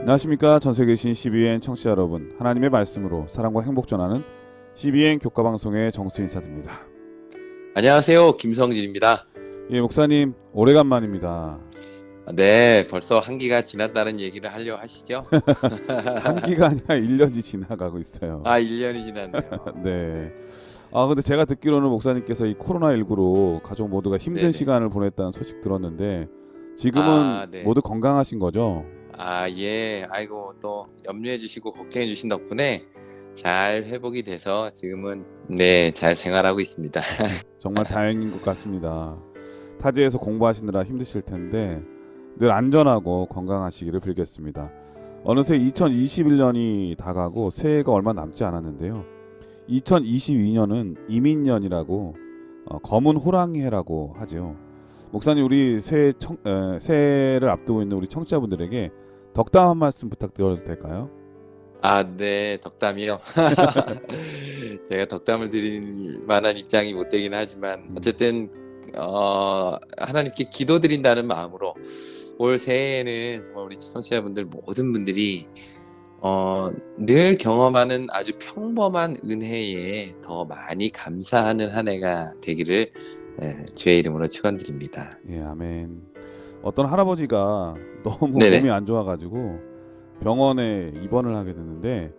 안녕하십니까. 전세계 계신 CBN 청취자 여러분, 하나님의 말씀으로 사랑과 행복 전하는 CBN 교과방송의 정수 인사드립니다. 안녕하세요. 김성진입니다. 예, 목사님 오래간만입니다. 네, 벌써 한 기가 지났다는 얘기를 하려 하시죠? 한 기가 아니라 1년이 지나가고 있어요. 1년이 지났네요. 네. 근데 제가 듣기로는 목사님께서 이 코로나19로 가족 모두가 힘든 네네. 시간을 보냈다는 소식 들었는데 지금은 네. 모두 건강하신 거죠? 예. 아이고, 또 염려해 주시고 걱정해 주신 덕분에 잘 회복이 돼서 지금은 잘 생활하고 있습니다. 정말 다행인 것 같습니다. 타지에서 공부하시느라 힘드실 텐데 늘 안전하고 건강하시기를 빌겠습니다. 어느새 2021년이 다가고 새해가 얼마 남지 않았는데요. 2022년은 이민년이라고 검은 호랑이 해라고 하죠. 목사님, 우리 새해를 앞두고 있는 우리 청취자분들에게 덕담 한 말씀 부탁드려도 될까요? 네, 덕담이요. 제가 덕담을 드릴 만한 입장이 못 되긴 하지만 어쨌든 하나님께 기도드린다는 마음으로 올 새해에는 정말 우리 청취자분들 모든 분들이 늘 경험하는 아주 평범한 은혜에 더 많이 감사하는 한 해가 되기를 주의 이름으로 축원드립니다. 예, 아멘. 어떤 할아버지가 너무 네네. 몸이 안 좋아가지고 병원에 입원을 하게 됐는데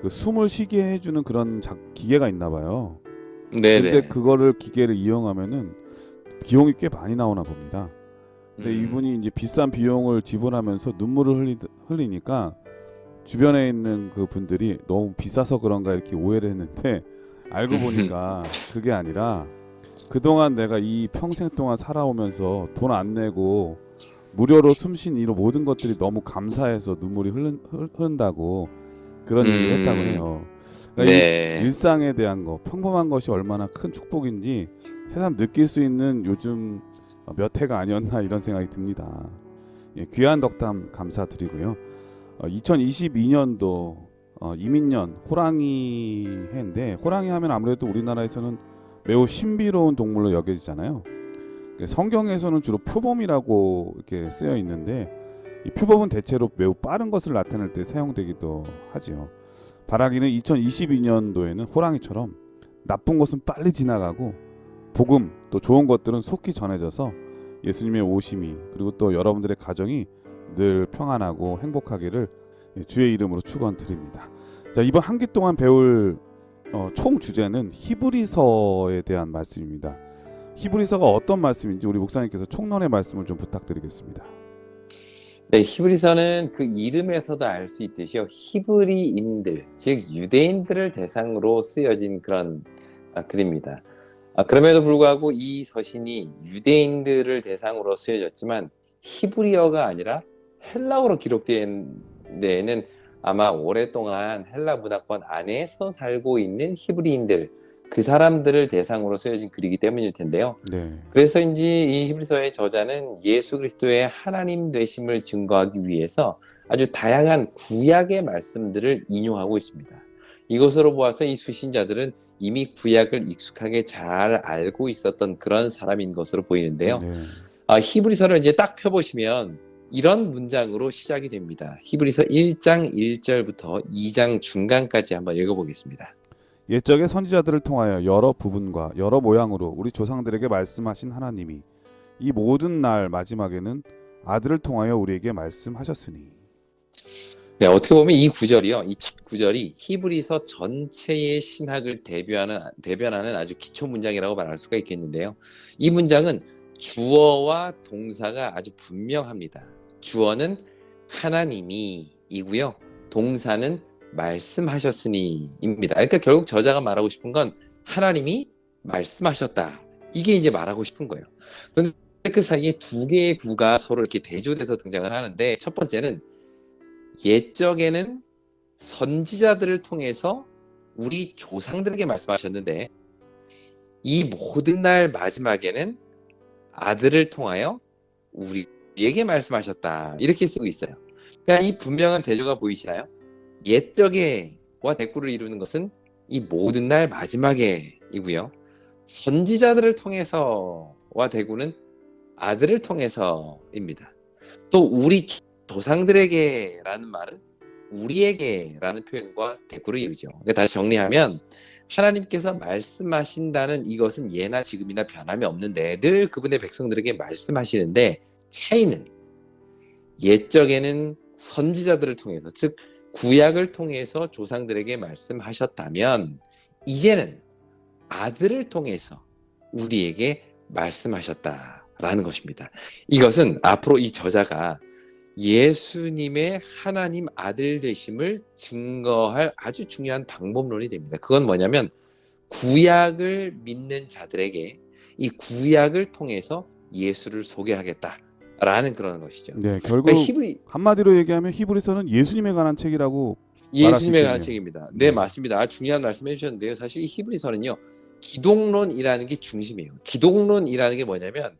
그 숨을 쉬게 해주는 그런 기계가 있나 봐요. 근데 네네. 그거를 기계를 이용하면은 비용이 꽤 많이 나오나 봅니다. 근데 이분이 이제 비싼 비용을 지불하면서 눈물을 흘리니까 주변에 있는 그 분들이 너무 비싸서 그런가 이렇게 오해를 했는데 알고 보니까 그게 아니라 그동안 내가 이 평생 동안 살아오면서 돈 안 내고 무료로 숨쉰 이 모든 것들이 너무 감사해서 눈물이 흐른다고 그런 얘기를 했다고 해요. 그러니까 이 일상에 대한 거, 평범한 것이 얼마나 큰 축복인지 새삼 느낄 수 있는 요즘 몇 해가 아니었나 이런 생각이 듭니다. 예, 귀한 덕담 감사드리고요. 2022년도 이민년 호랑이 해인데 호랑이 하면 아무래도 우리나라에서는 매우 신비로운 동물로 여겨지잖아요. 성경에서는 주로 표범이라고 이렇게 쓰여 있는데 이 표범은 대체로 매우 빠른 것을 나타낼 때 사용되기도 하지요. 바라기는 2022년도에는 호랑이처럼 나쁜 것은 빨리 지나가고 복음 또 좋은 것들은 속히 전해져서 예수님의 오심이 그리고 또 여러분들의 가정이 늘 평안하고 행복하기를 주의 이름으로 축원드립니다. 자, 이번 한 기 동안 배울 총 주제는 히브리서에 대한 말씀입니다. 히브리서가 어떤 말씀인지 우리 목사님께서 총론의 말씀을 좀 부탁드리겠습니다. 네, 히브리서는 그 이름에서도 알 수 있듯이요. 히브리인들, 즉 유대인들을 대상으로 쓰여진 그런 글입니다. 그럼에도 불구하고 이 서신이 유대인들을 대상으로 쓰여졌지만 히브리어가 아니라 헬라어로 기록된 데에는 아마 오랫동안 헬라 문화권 안에서 살고 있는 히브리인들, 그 사람들을 대상으로 쓰여진 글이기 때문일 텐데요. 네. 그래서인지 이 히브리서의 저자는 예수 그리스도의 하나님 되심을 증거하기 위해서 아주 다양한 구약의 말씀들을 인용하고 있습니다. 이것으로 보아서 이 수신자들은 이미 구약을 익숙하게 잘 알고 있었던 그런 사람인 것으로 보이는데요. 네. 히브리서를 이제 딱 펴보시면 이런 문장으로 시작이 됩니다. 히브리서 1장 1절부터 2장 중간까지 한번 읽어보겠습니다. 옛적의 선지자들을 통하여 여러 부분과 여러 모양으로 우리 조상들에게 말씀하신 하나님이 이 모든 날 마지막에는 아들을 통하여 우리에게 말씀하셨으니. 네, 어떻게 보면 이 구절이요, 이 첫 구절이 히브리서 전체의 신학을 대변하는 아주 기초 문장이라고 말할 수가 있겠는데요. 이 문장은 주어와 동사가 아주 분명합니다. 주어는 하나님이이고요, 동사는 말씀하셨으니입니다. 그러니까 결국 저자가 말하고 싶은 건 하나님이 말씀하셨다, 이게 이제 말하고 싶은 거예요. 그런데 그 사이에 두 개의 구가 서로 이렇게 대조돼서 등장을 하는데, 첫 번째는 옛적에는 선지자들을 통해서 우리 조상들에게 말씀하셨는데 이 모든 날 마지막에는 아들을 통하여 우리에게 말씀하셨다, 이렇게 쓰고 있어요. 그러니까 이 분명한 대조가 보이시나요? 옛적에와 대꾸를 이루는 것은 이 모든 날 마지막에이고요, 선지자들을 통해서와 대구는 아들을 통해서입니다. 또 우리 조상들에게라는 말은 우리에게라는 표현과 대꾸를 이루죠. 그러니까 다시 정리하면 하나님께서 말씀하신다는 이것은 예나 지금이나 변함이 없는데 늘 그분의 백성들에게 말씀하시는데 차이는 옛적에는 선지자들을 통해서 즉 구약을 통해서 조상들에게 말씀하셨다면 이제는 아들을 통해서 우리에게 말씀하셨다라는 것입니다. 이것은 앞으로 이 저자가 예수님의 하나님 아들 되심을 증거할 아주 중요한 방법론이 됩니다. 그건 뭐냐면 구약을 믿는 자들에게 이 구약을 통해서 예수를 소개하겠다라는 그런 것이죠. 네, 결국 그러니까 한마디로 얘기하면 히브리서는 예수님에 관한 책이라고 말할 수 예수님에 관한 있겠네요. 책입니다. 네, 맞습니다. 아주 중요한 말씀 해주셨는데요. 사실 이 히브리서는요, 기독론이라는 게 중심이에요. 기독론이라는 게 뭐냐면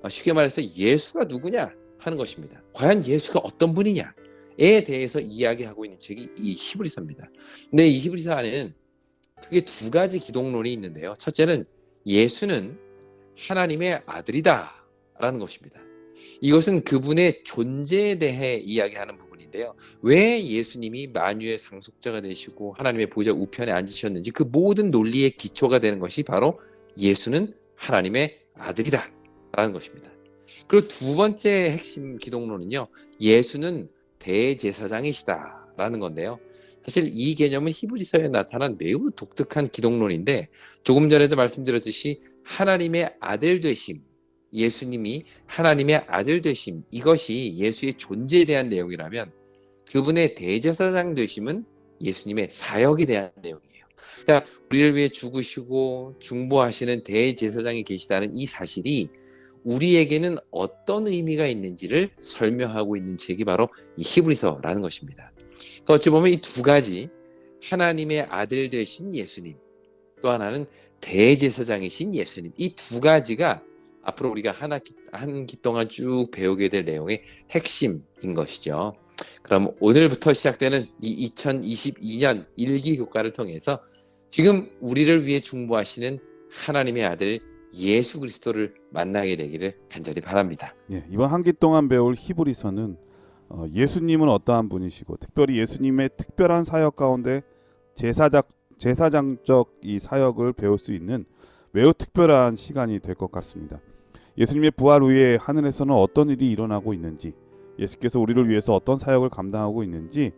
쉽게 말해서 예수가 누구냐 하는 것입니다. 과연 예수가 어떤 분이냐에 대해서 이야기하고 있는 책이 이 히브리서입니다. 근데 이 히브리서 안에는 크게 두 가지 기독론이 있는데요. 첫째는 예수는 하나님의 아들이다라는 것입니다. 이것은 그분의 존재에 대해 이야기하는 부분인데요. 왜 예수님이 만유의 상속자가 되시고 하나님의 보좌 우편에 앉으셨는지 그 모든 논리의 기초가 되는 것이 바로 예수는 하나님의 아들이다라는 것입니다. 그리고 두 번째 핵심 기독론은요. 예수는 대제사장이시다라는 건데요. 사실 이 개념은 히브리서에 나타난 매우 독특한 기독론인데 조금 전에도 말씀드렸듯이 하나님의 아들 되심, 예수님이 하나님의 아들 되심, 이것이 예수의 존재에 대한 내용이라면 그분의 대제사장 되심은 예수님의 사역에 대한 내용이에요. 그러니까 우리를 위해 죽으시고 중보하시는 대제사장이 계시다는 이 사실이 우리에게는 어떤 의미가 있는지를 설명하고 있는 책이 바로 이 히브리서라는 것입니다. 그러니까 어찌 보면 이 두 가지, 하나님의 아들 되신 예수님, 또 하나는 대제사장이신 예수님, 이 두 가지가 앞으로 우리가 한 기 동안 쭉 배우게 될 내용의 핵심인 것이죠. 그럼 오늘부터 시작되는 이 2022년 일기 교과를 통해서 지금 우리를 위해 중보하시는 하나님의 아들 예수 그리스도를 만나게 되기를 간절히 바랍니다. 예, 이번 한 기 동안 배울 히브리서는 예수님은 어떠한 분이시고 특별히 예수님의 특별한 사역 가운데 제사장적 이 사역을 배울 수 있는 매우 특별한 시간이 될 것 같습니다. 예수님의 부활 후에 하늘에서는 어떤 일이 일어나고 있는지, 예수께서 우리를 위해서 어떤 사역을 감당하고 있는지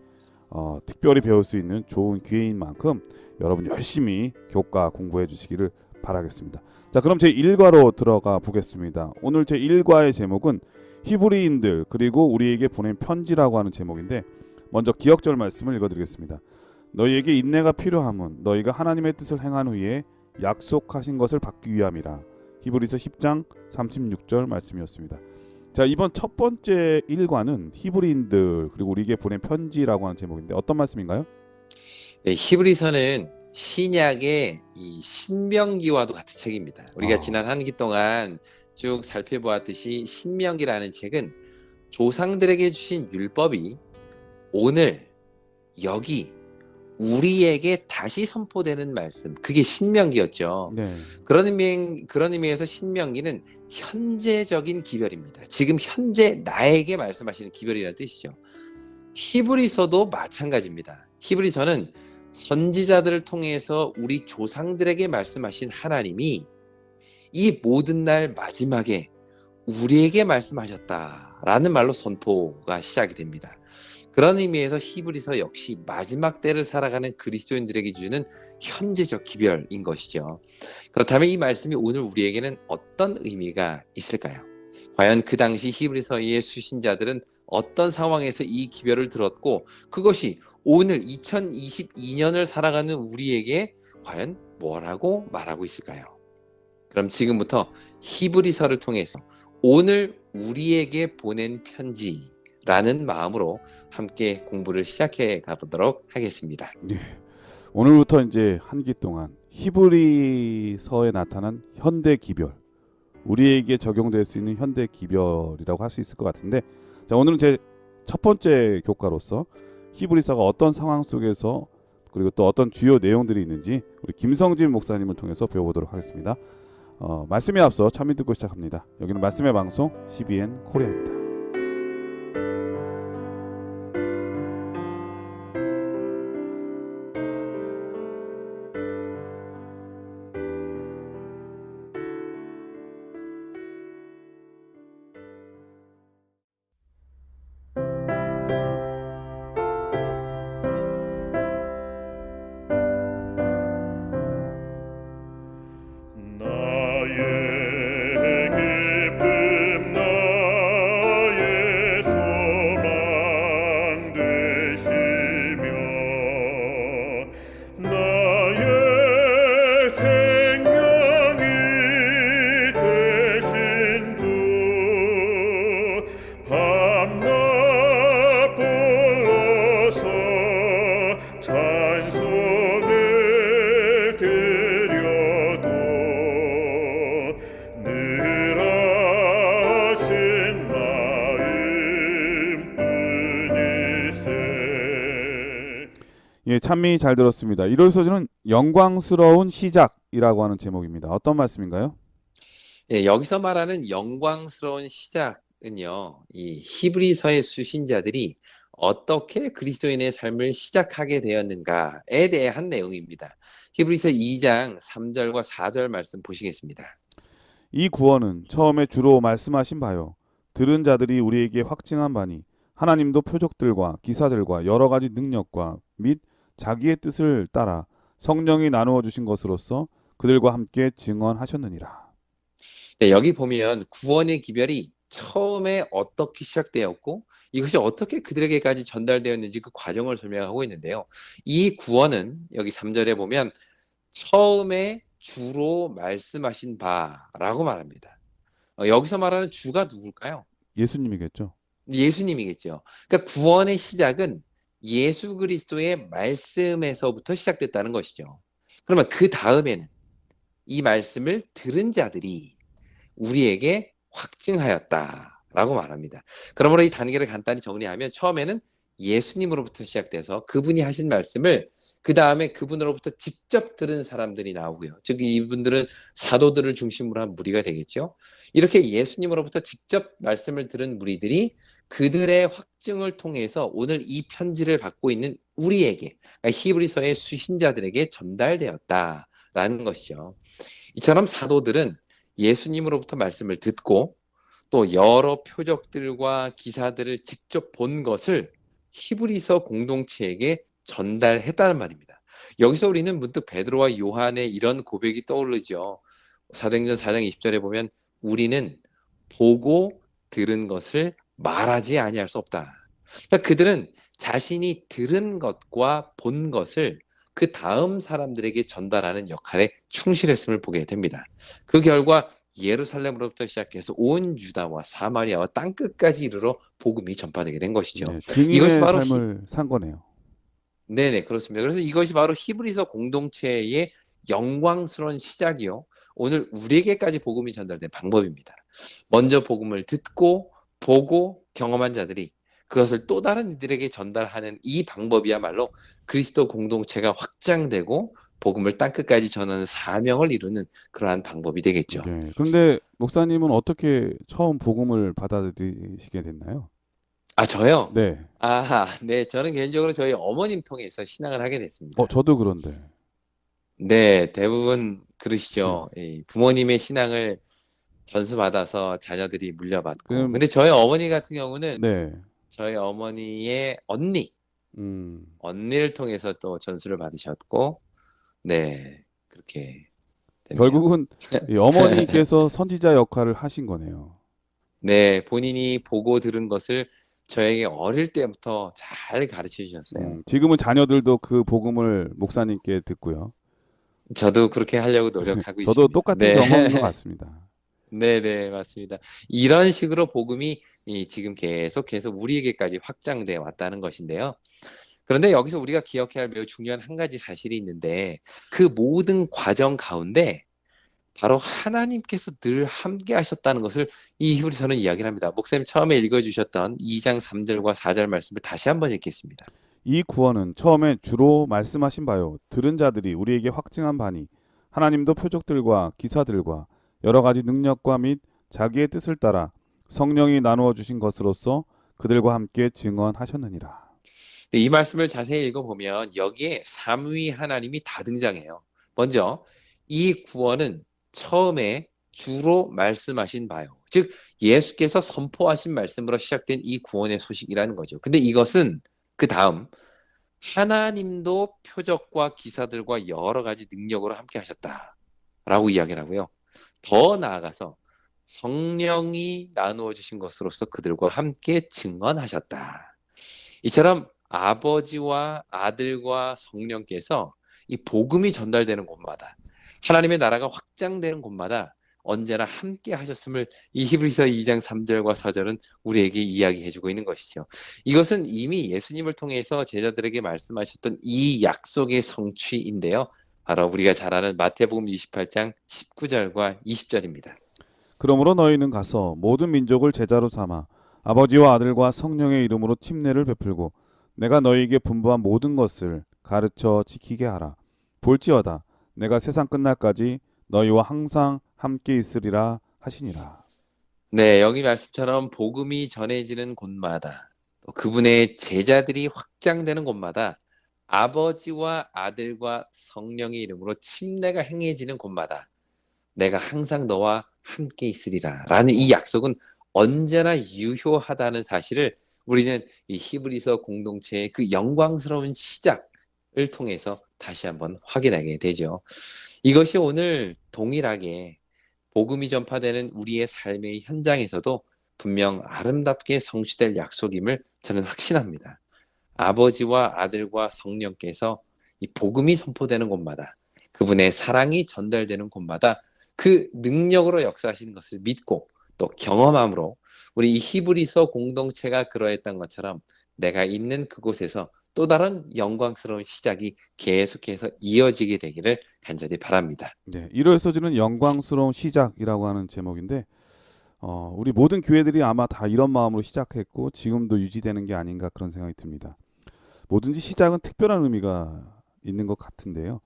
특별히 배울 수 있는 좋은 기회인 만큼 여러분 열심히 교과 공부해 주시기를 바라겠습니다. 자, 그럼 제 1과로 들어가 보겠습니다. 오늘 제 1과의 제목은 히브리인들 그리고 우리에게 보낸 편지라고 하는 제목인데 먼저 기억절 말씀을 읽어드리겠습니다. 너희에게 인내가 필요함은 너희가 하나님의 뜻을 행한 후에 약속하신 것을 받기 위함이라. 히브리서 10장 36절 말씀이었습니다. 자, 이번 첫 번째 1과는 히브리인들 그리고 우리에게 보낸 편지라고 하는 제목인데 어떤 말씀인가요? 네, 히브리서는 신약의 이 신명기와도 같은 책입니다. 우리가 지난 한 기 동안 쭉 살펴보았듯이 신명기라는 책은 조상들에게 주신 율법이 오늘 여기 우리에게 다시 선포되는 말씀, 그게 신명기였죠. 네. 그런 의미에서 신명기는 현재적인 기별입니다. 지금 현재 나에게 말씀하시는 기별이라는 뜻이죠. 히브리서도 마찬가지입니다. 히브리서는 선지자들을 통해서 우리 조상들에게 말씀하신 하나님이 이 모든 날 마지막에 우리에게 말씀하셨다라는 말로 선포가 시작이 됩니다. 그런 의미에서 히브리서 역시 마지막 때를 살아가는 그리스도인들에게 주는 현재적 기별인 것이죠. 그렇다면 이 말씀이 오늘 우리에게는 어떤 의미가 있을까요? 과연 그 당시 히브리서의 수신자들은 어떤 상황에서 이 기별을 들었고 그것이 오늘 2022년을 살아가는 우리에게 과연 뭐라고 말하고 있을까요? 그럼 지금부터 히브리서를 통해서 오늘 우리에게 보낸 편지라는 마음으로 함께 공부를 시작해 가보도록 하겠습니다. 네. 오늘부터 이제 한 기 동안 히브리서에 나타난 현대 기별, 우리에게 적용될 수 있는 현대 기별이라고 할 수 있을 것 같은데, 자, 오늘은 제 첫 번째 교과로서 히브리서가 어떤 상황 속에서 그리고 또 어떤 주요 내용들이 있는지 우리 김성진 목사님을 통해서 배워보도록 하겠습니다. 말씀에 앞서 참여 듣고 시작합니다. 여기는 말씀의 방송 CBN 코리아입니다. 예, 찬미 잘 들었습니다. 이로서는 영광스러운 시작이라고 하는 제목입니다. 어떤 말씀인가요? 예, 여기서 말하는 영광스러운 시작은요, 이 히브리서의 수신자들이 어떻게 그리스도인의 삶을 시작하게 되었는가에 대한 내용입니다. 히브리서 2장 3절과 4절 말씀 보시겠습니다. 이 구원은 처음에 주로 말씀하신 바요. 들은 자들이 우리에게 확증한 바니 하나님도 표적들과 기사들과 여러 가지 능력과 및 자기의 뜻을 따라 성령이 나누어 주신 것으로서 그들과 함께 증언하셨느니라. 네, 여기 보면 구원의 기별이 처음에 어떻게 시작되었고 이것이 어떻게 그들에게까지 전달되었는지 그 과정을 설명하고 있는데요. 이 구원은 여기 3절에 보면 처음에 주로 말씀하신 바라고 말합니다. 여기서 말하는 주가 누굴까요? 예수님이겠죠. 예수님이겠죠. 그러니까 구원의 시작은 예수 그리스도의 말씀에서부터 시작됐다는 것이죠. 그러면 그 다음에는 이 말씀을 들은 자들이 우리에게 확증하였다라고 말합니다. 그러므로 이 단계를 간단히 정리하면 처음에는 예수님으로부터 시작돼서 그분이 하신 말씀을 그 다음에 그분으로부터 직접 들은 사람들이 나오고요. 즉 이분들은 사도들을 중심으로 한 무리가 되겠죠. 이렇게 예수님으로부터 직접 말씀을 들은 무리들이 그들의 확증을 통해서 오늘 이 편지를 받고 있는 우리에게, 그러니까 히브리서의 수신자들에게 전달되었다라는 것이죠. 이처럼 사도들은 예수님으로부터 말씀을 듣고 또 여러 표적들과 기사들을 직접 본 것을 히브리서 공동체에게 전달했다는 말입니다. 여기서 우리는 문득 베드로와 요한의 이런 고백이 떠오르죠. 사도행전 4장 20절에 보면 우리는 보고 들은 것을 말하지 아니할 수 없다. 그러니까 그들은 자신이 들은 것과 본 것을 그 다음 사람들에게 전달하는 역할에 충실했음을 보게 됩니다. 그 결과 예루살렘으로부터 시작해서 온 유다와 사마리아와 땅끝까지 이르러 복음이 전파되게 된 것이죠. 네, 이것이 증인의 바로 삶을 산 거네요. 네네 그렇습니다. 그래서 이것이 바로 히브리서 공동체의 영광스러운 시작이요. 오늘 우리에게까지 복음이 전달된 방법입니다. 먼저 복음을 듣고 보고 경험한 자들이 그것을 또 다른 이들에게 전달하는 이 방법이야말로 그리스도 공동체가 확장되고 복음을 땅끝까지 전하는 사명을 이루는 그러한 방법이 되겠죠. 네. 그런데 목사님은 어떻게 처음 복음을 받아들이시게 됐나요? 아, 저요? 네. 아, 네. 저는 개인적으로 저희 어머님 통해서 신앙을 하게 됐습니다. 저도 그런데. 네, 대부분 그러시죠. 이 부모님의 신앙을 전수받아서 자녀들이 물려받고. 그럼 근데 저희 어머니 같은 경우는 네. 저희 어머니의 음. 언니를 통해서 또 전수를 받으셨고, 네, 그렇게 됐네요. 결국은 이 어머니께서 선지자 역할을 하신 거네요. 네, 본인이 보고 들은 것을 저에게 어릴 때부터 잘 가르쳐 주셨어요. 지금은 자녀들도 그 복음을 목사님께 듣고요. 저도 그렇게 하려고 노력하고 저도 있습니다. 똑같은 네. 경험인 것 같습니다. 네, 네, 맞습니다. 이런 식으로 복음이 지금 계속해서 우리에게까지 확장돼 왔다는 것인데요. 그런데 여기서 우리가 기억해야 할 매우 중요한 한 가지 사실이 있는데 그 모든 과정 가운데 바로 하나님께서 늘 함께 하셨다는 것을 이 히브리서는 이야기를 합니다. 목사님 처음에 읽어주셨던 2장 3절과 4절 말씀을 다시 한번 읽겠습니다. 이 구원은 처음에 주로 말씀하신 바요. 들은 자들이 우리에게 확증한 바니 하나님도 표적들과 기사들과 여러 가지 능력과 및 자기의 뜻을 따라 성령이 나누어 주신 것으로서 그들과 함께 증언하셨느니라. 이 말씀을 자세히 읽어보면 여기에 삼위 하나님이 다 등장해요. 먼저 이 구원은 처음에 주로 말씀하신 바요. 즉 예수께서 선포하신 말씀으로 시작된 이 구원의 소식이라는 거죠. 근데 이것은 그 다음 하나님도 표적과 기사들과 여러 가지 능력으로 함께 하셨다라고 이야기를 하고요. 더 나아가서 성령이 나누어 주신 것으로서 그들과 함께 증언하셨다. 이처럼 아버지와 아들과 성령께서 이 복음이 전달되는 곳마다 하나님의 나라가 확장되는 곳마다 언제나 함께 하셨음을 이 히브리서 2장 3절과 4절은 우리에게 이야기해주고 있는 것이죠. 이것은 이미 예수님을 통해서 제자들에게 말씀하셨던 이 약속의 성취인데요. 바로 우리가 잘 아는 마태복음 28장 19절과 20절입니다. 그러므로 너희는 가서 모든 민족을 제자로 삼아 아버지와 아들과 성령의 이름으로 침례를 베풀고 내가 너희에게 분부한 모든 것을 가르쳐 지키게 하라. 볼지어다 내가 세상 끝날까지 너희와 항상 함께 있으리라 하시니라. 네, 여기 말씀처럼 복음이 전해지는 곳마다 또 그분의 제자들이 확장되는 곳마다 아버지와 아들과 성령의 이름으로 침례가 행해지는 곳마다 내가 항상 너와 함께 있으리라 라는 이 약속은 언제나 유효하다는 사실을 우리는 이 히브리서 공동체의 그 영광스러운 시작을 통해서 다시 한번 확인하게 되죠. 이것이 오늘 동일하게 복음이 전파되는 우리의 삶의 현장에서도 분명 아름답게 성취될 약속임을 저는 확신합니다. 아버지와 아들과 성령께서 이 복음이 선포되는 곳마다 그분의 사랑이 전달되는 곳마다 그 능력으로 역사하시는 것을 믿고 또 경험함으로 우리 이 히브리서 공동체가 그러했던 것처럼 내가 있는 그곳에서 또 다른 영광스러운 시작이 계속해서 이어지게 되기를 간절히 바랍니다. 네, 1월 서지는 영광스러운 시작이라고 하는 제목인데 우리 모든 교회들이 아마 다 이런 마음으로 시작했고 지금도 유지되는 게 아닌가 그런 생각이 듭니다. 뭐든지 시작은 특별한 의미가 있는 것 같은데요.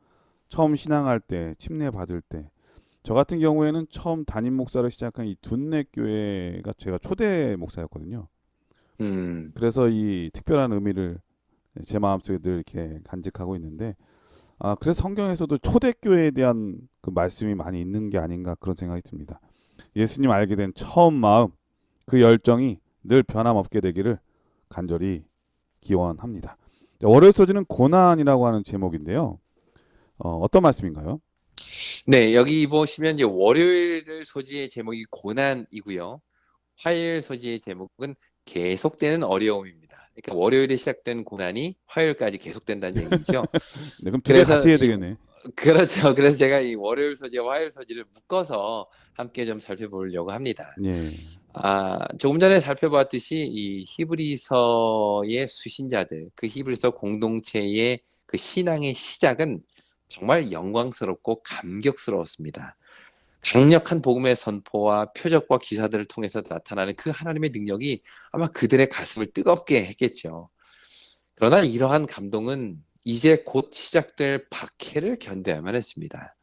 처음 신앙할 때, 침례 받을 때, 저 같은 경우에는 처음 담임 목사를 시작한 이 둔내 교회가 제가 초대 목사였거든요. 그래서 이 특별한 의미를 제 마음속에 늘 이렇게 간직하고 있는데, 그래서 성경에서도 초대교회에 대한 그 말씀이 많이 있는 게 아닌가 그런 생각이 듭니다. 예수님 알게 된 처음 마음, 그 열정이 늘 변함없게 되기를 간절히 기원합니다. 월요일 소지는 고난이라고 하는 제목인데요. 어떤 말씀인가요? 네, 여기 보시면 이제 월요일 소지의 제목이 고난이고요. 화요일 소지의 제목은 계속되는 어려움입니다. 그러니까 월요일에 시작된 고난이 화요일까지 계속된다는 얘기죠. 네, 그럼 두 개 그래서 같이 해야 되겠네. 그렇죠. 그래서 제가 이 월요일 소지와 화요일 소지를 묶어서 함께 좀 살펴보려고 합니다. 예. 조금 전에 살펴보았듯이 이 히브리서의 수신자들, 그 히브리서 공동체의 그 신앙의 시작은 정말 영광스럽고 감격스러웠습니다. 강력한 복음의 선포와 표적과 기사들을 통해서 나타나는 그 하나님의 능력이 아마 그들의 가슴을 뜨겁게 했겠죠. 그러나 이러한 감동은 이제 곧 시작될 박해를 견뎌야만 했습니다.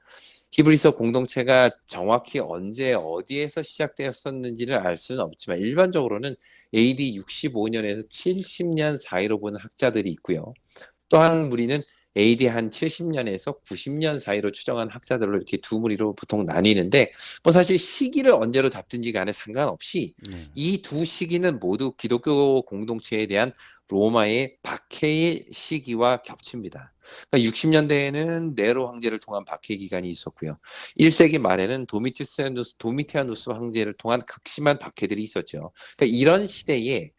히브리서 공동체가 정확히 언제 어디에서 시작되었었는지를 알 수는 없지만 일반적으로는 AD 65년에서 70년 사이로 보는 학자들이 있고요. 또한 무리는 AD 한 70년에서 90년 사이로 추정한 학자들로 이렇게 두 무리로 보통 나뉘는데 뭐 사실 시기를 언제로 잡든지 간에 상관없이 네. 이 두 시기는 모두 기독교 공동체에 대한 로마의 박해의 시기와 겹칩니다. 그러니까 60년대에는 네로 황제를 통한 박해 기간이 있었고요. 1세기 말에는 도미티아누스 황제를 통한 극심한 박해들이 있었죠. 그러니까 이런 시대에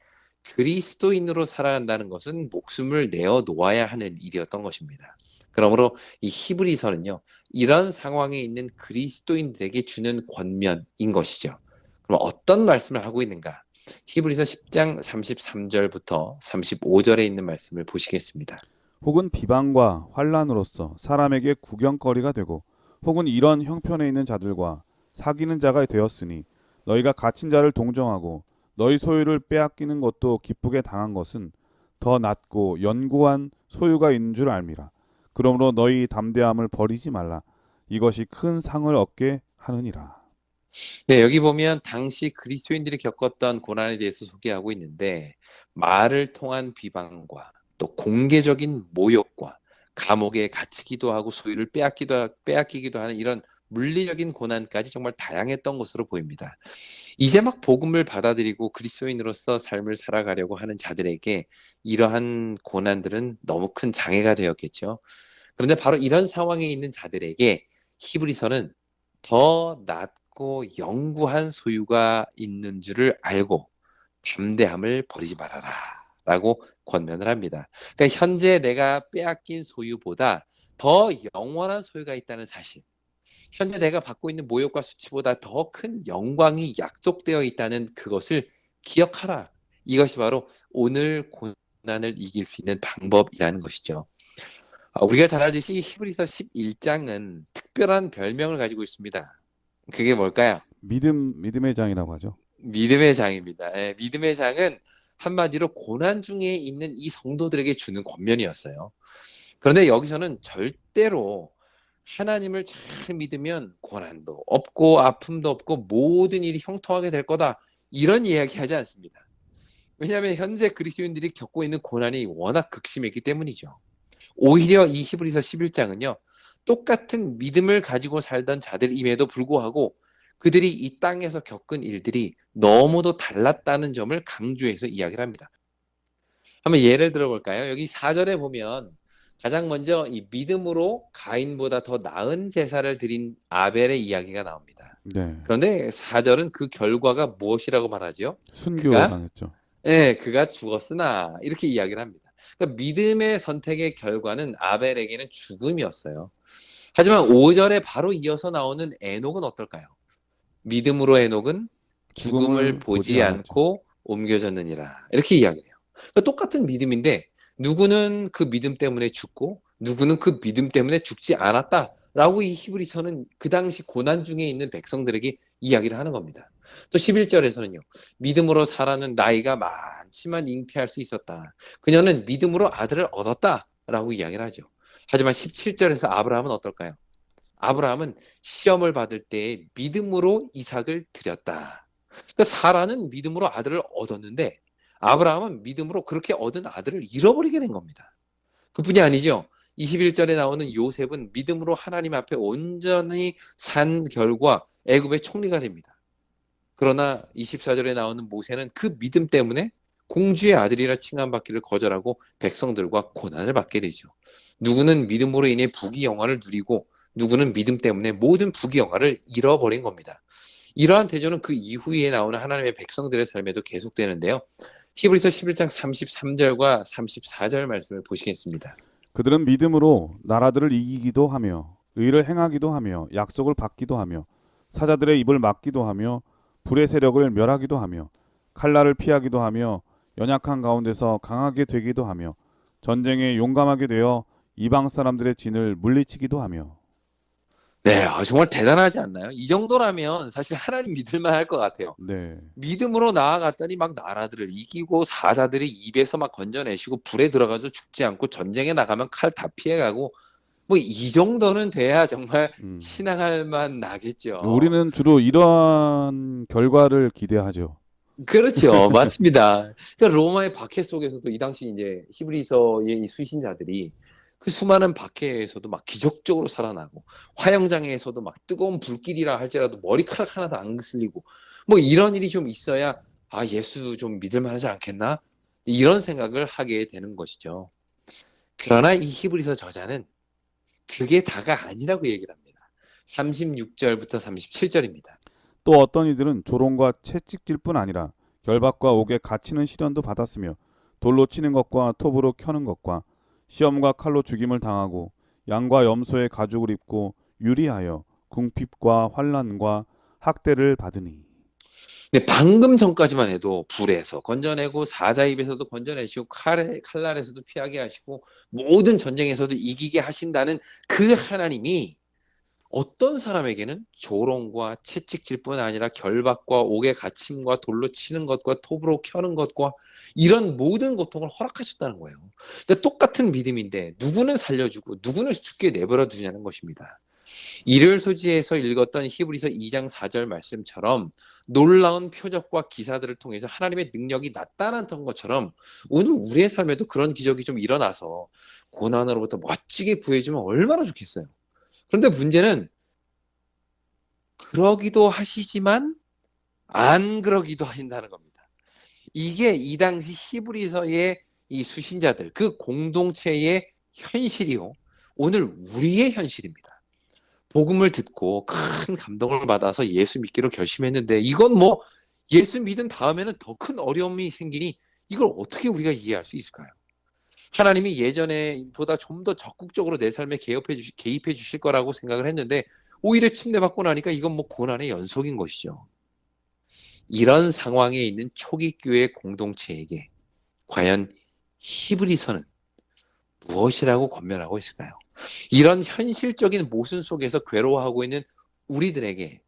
그리스도인으로 살아간다는 것은 목숨을 내어 놓아야 하는 일이었던 것입니다. 그러므로 이 히브리서는요, 이런 상황에 있는 그리스도인들에게 주는 권면인 것이죠. 그럼 어떤 말씀을 하고 있는가? 히브리서 10장 33절부터 35절에 있는 말씀을 보시겠습니다. 혹은 비방과 환란으로서 사람에게 구경거리가 되고 혹은 이런 형편에 있는 자들과 사귀는 자가 되었으니 너희가 갇힌 자를 동정하고 너희 소유를 빼앗기는 것도 기쁘게 당한 것은 더 낫고 연구한 소유가 있는 줄 알미라. 그러므로 너희 담대함을 버리지 말라. 이것이 큰 상을 얻게 하느니라. 네, 여기 보면 당시 그리스도인들이 겪었던 고난에 대해서 소개하고 있는데 말을 통한 비방과 또 공개적인 모욕과 감옥에 갇히기도 하고 소유를 빼앗기기도 하는 이런 물리적인 고난까지 정말 다양했던 것으로 보입니다. 이제 막 복음을 받아들이고 그리스도인으로서 삶을 살아가려고 하는 자들에게 이러한 고난들은 너무 큰 장애가 되었겠죠. 그런데 바로 이런 상황에 있는 자들에게 히브리서는 더 낮고 영구한 소유가 있는 줄을 알고 담대함을 버리지 말아라 라고 권면을 합니다. 그러니까 현재 내가 빼앗긴 소유보다 더 영원한 소유가 있다는 사실, 현재 내가 받고 있는 모욕과 수치보다 더 큰 영광이 약속되어 있다는 그것을 기억하라. 이것이 바로 오늘 고난을 이길 수 있는 방법이라는 것이죠. 우리가 잘 알듯이 히브리서 11장은 특별한 별명을 가지고 있습니다. 그게 뭘까요? 믿음의 장이라고 하죠. 믿음의 장입니다. 예, 믿음의 장은 한마디로 고난 중에 있는 이 성도들에게 주는 권면이었어요. 그런데 여기서는 절대로 하나님을 잘 믿으면 고난도 없고 아픔도 없고 모든 일이 형통하게 될 거다. 이런 이야기 하지 않습니다. 왜냐하면 현재 그리스도인들이 겪고 있는 고난이 워낙 극심했기 때문이죠. 오히려 이 히브리서 11장은요. 똑같은 믿음을 가지고 살던 자들임에도 불구하고 그들이 이 땅에서 겪은 일들이 너무도 달랐다는 점을 강조해서 이야기를 합니다. 한번 예를 들어볼까요? 여기 4절에 보면 가장 먼저 이 믿음으로 가인보다 더 나은 제사를 드린 아벨의 이야기가 나옵니다. 네. 그런데 4절은 그 결과가 무엇이라고 말하죠? 그가 순교당했죠. 그가 죽었으나 이렇게 이야기를 합니다. 그러니까 믿음의 선택의 결과는 아벨에게는 죽음이었어요. 하지만 5절에 바로 이어서 나오는 에녹은 어떨까요? 믿음으로 에녹은 죽음을 죽음을 보지 보지 않았죠. 않고 옮겨졌느니라. 이렇게 이야기해요. 그러니까 똑같은 믿음인데 누구는 그 믿음 때문에 죽고 누구는 그 믿음 때문에 죽지 않았다라고 이 히브리서는 그 당시 고난 중에 있는 백성들에게 이야기를 하는 겁니다. 또 11절에서는요. 믿음으로 사라는 나이가 많지만 잉태할 수 있었다. 그녀는 믿음으로 아들을 얻었다라고 이야기를 하죠. 하지만 17절에서 아브라함은 어떨까요? 아브라함은 시험을 받을 때 믿음으로 이삭을 드렸다. 그러니까 사라는 믿음으로 아들을 얻었는데 아브라함은 믿음으로 그렇게 얻은 아들을 잃어버리게 된 겁니다. 그뿐이 아니죠. 21절에 나오는 요셉은 믿음으로 하나님 앞에 온전히 산 결과 애굽의 총리가 됩니다. 그러나 24절에 나오는 모세는 그 믿음 때문에 공주의 아들이라 칭함받기를 거절하고 백성들과 고난을 받게 되죠. 누구는 믿음으로 인해 부귀영화를 누리고 누구는 믿음 때문에 모든 부귀영화를 잃어버린 겁니다. 이러한 대조는 그 이후에 나오는 하나님의 백성들의 삶에도 계속되는데요. 히브리서 11장 33절과 34절 말씀을 보시겠습니다. 그들은 믿음으로 나라들을 이기기도 하며 의를 행하기도 하며 약속을 받기도 하며 사자들의 입을 막기도 하며 불의 세력을 멸하기도 하며 칼날을 피하기도 하며 연약한 가운데서 강하게 되기도 하며 전쟁에 용감하게 되어 이방 사람들의 진을 물리치기도 하며. 네, 정말 대단하지 않나요? 이 정도라면 사실 하나님 믿을만 할 것 같아요. 네. 믿음으로 나아갔더니 막 나라들을 이기고 사자들이 입에서 막 건져내시고 불에 들어가도 죽지 않고 전쟁에 나가면 칼 다 피해가고 뭐 이 정도는 돼야 정말 음. 신앙할 만 나겠죠. 우리는 주로 이러한 결과를 기대하죠. 그렇죠. 맞습니다. 그러니까 로마의 박해 속에서도 이 당시 이제 히브리서의 이 수신자들이 그 수많은 박해에서도 막 기적적으로 살아나고 화영장에서도 막 뜨거운 불길이라 할지라도 머리카락 하나도 안 그슬리고 뭐 이런 일이 좀 있어야 아, 예수도 좀 믿을 만하지 않겠나? 이런 생각을 하게 되는 것이죠. 그러나 이 히브리서 저자는 그게 다가 아니라고 얘기를 합니다. 36절부터 37절입니다. 또 어떤 이들은 조롱과 채찍질 뿐 아니라 결박과 옥에 갇히는 시련도 받았으며 돌로 치는 것과 톱으로 켜는 것과 시험과 칼로 죽임을 당하고 양과 염소의 가죽을 입고 유리하여 궁핍과 환난과 학대를 받으니. 근데 방금 전까지만 해도 불에서 건져내고 사자 입에서도 건져내시고 칼날에서도 피하게 하시고 모든 전쟁에서도 이기게 하신다는 그 하나님이 어떤 사람에게는 조롱과 채찍질뿐 아니라 결박과 옥에 갇힘과 돌로 치는 것과 톱으로 켜는 것과 이런 모든 고통을 허락하셨다는 거예요. 그러니까 똑같은 믿음인데 누구는 살려주고 누구는 죽게 내버려 두냐는 것입니다. 일요일 소지에서 읽었던 히브리서 2장 4절 말씀처럼 놀라운 표적과 기사들을 통해서 하나님의 능력이 나타났던 것처럼 오늘 우리의 삶에도 그런 기적이 좀 일어나서 고난으로부터 멋지게 구해주면 얼마나 좋겠어요. 그런데 문제는 그러기도 하시지만 안 그러기도 하신다는 겁니다. 이게 이 당시 히브리서의 이 수신자들 그 공동체의 현실이요. 오늘 우리의 현실입니다. 복음을 듣고 큰 감동을 받아서 예수 믿기로 결심했는데 이건 뭐 예수 믿은 다음에는 더 큰 어려움이 생기니 이걸 어떻게 우리가 이해할 수 있을까요? 하나님이 예전에 보다 좀 더 적극적으로 내 삶에 개입해 주실 거라고 생각을 했는데 오히려 침례받고 나니까 이건 뭐 고난의 연속인 것이죠. 이런 상황에 있는 초기 교회 공동체에게 과연 히브리서는 무엇이라고 권면하고 있을까요? 이런 현실적인 모순 속에서 괴로워하고 있는 우리들에게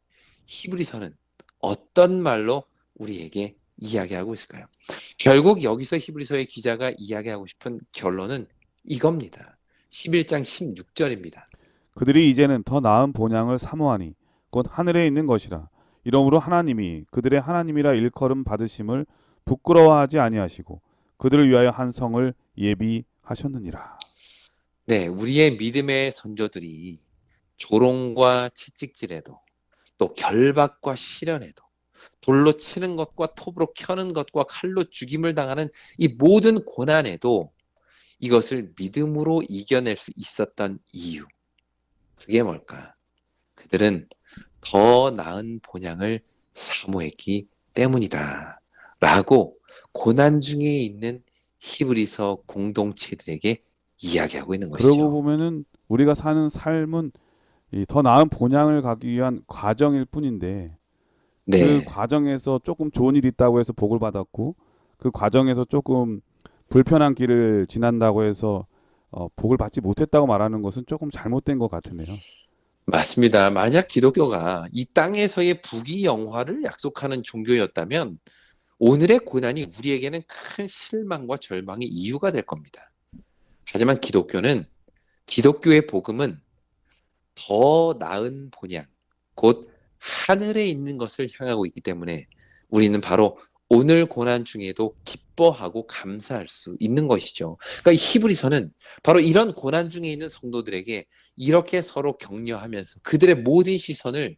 히브리서는 어떤 말로 우리에게 이야기하고 있을까요? 결국 여기서 히브리서의 기자가 이야기하고 싶은 결론은 이겁니다. 11장 16절입니다. 그들이 이제는 더 나은 본향을 사모하니 곧 하늘에 있는 것이라. 이러므로 하나님이 그들의 하나님이라 일컬음 받으심을 부끄러워하지 아니하시고 그들을 위하여 한 성을 예비하셨느니라. 네, 우리의 믿음의 선조들이 조롱과 채찍질에도 또 결박과 시련에도 돌로 치는 것과 톱으로 켜는 것과 칼로 죽임을 당하는 이 모든 고난에도 이것을 믿음으로 이겨낼 수 있었던 이유. 그게 뭘까? 그들은 더 나은 본향을 사모했기 때문이다. 라고 고난 중에 있는 히브리서 공동체들에게 이야기하고 있는 그러고 것이죠. 보면은 우리가 사는 삶은 이 더 나은 본향을 가기 위한 과정일 뿐인데 그 네, 과정에서 조금 좋은 일이 있다고 해서 복을 받았고 그 과정에서 조금 불편한 길을 지난다고 해서 복을 받지 못했다고 말하는 것은 조금 잘못된 것 같은데요. 맞습니다. 만약 기독교가 이 땅에서의 부귀 영화를 약속하는 종교였다면 오늘의 고난이 우리에게는 큰 실망과 절망의 이유가 될 겁니다. 하지만 기독교의 복음은 더 나은 본향, 곧 하늘에 있는 것을 향하고 있기 때문에 우리는 바로 오늘 고난 중에도 기뻐하고 감사할 수 있는 것이죠. 그러니까 이 히브리서는 바로 이런 고난 중에 있는 성도들에게 이렇게 서로 격려하면서 그들의 모든 시선을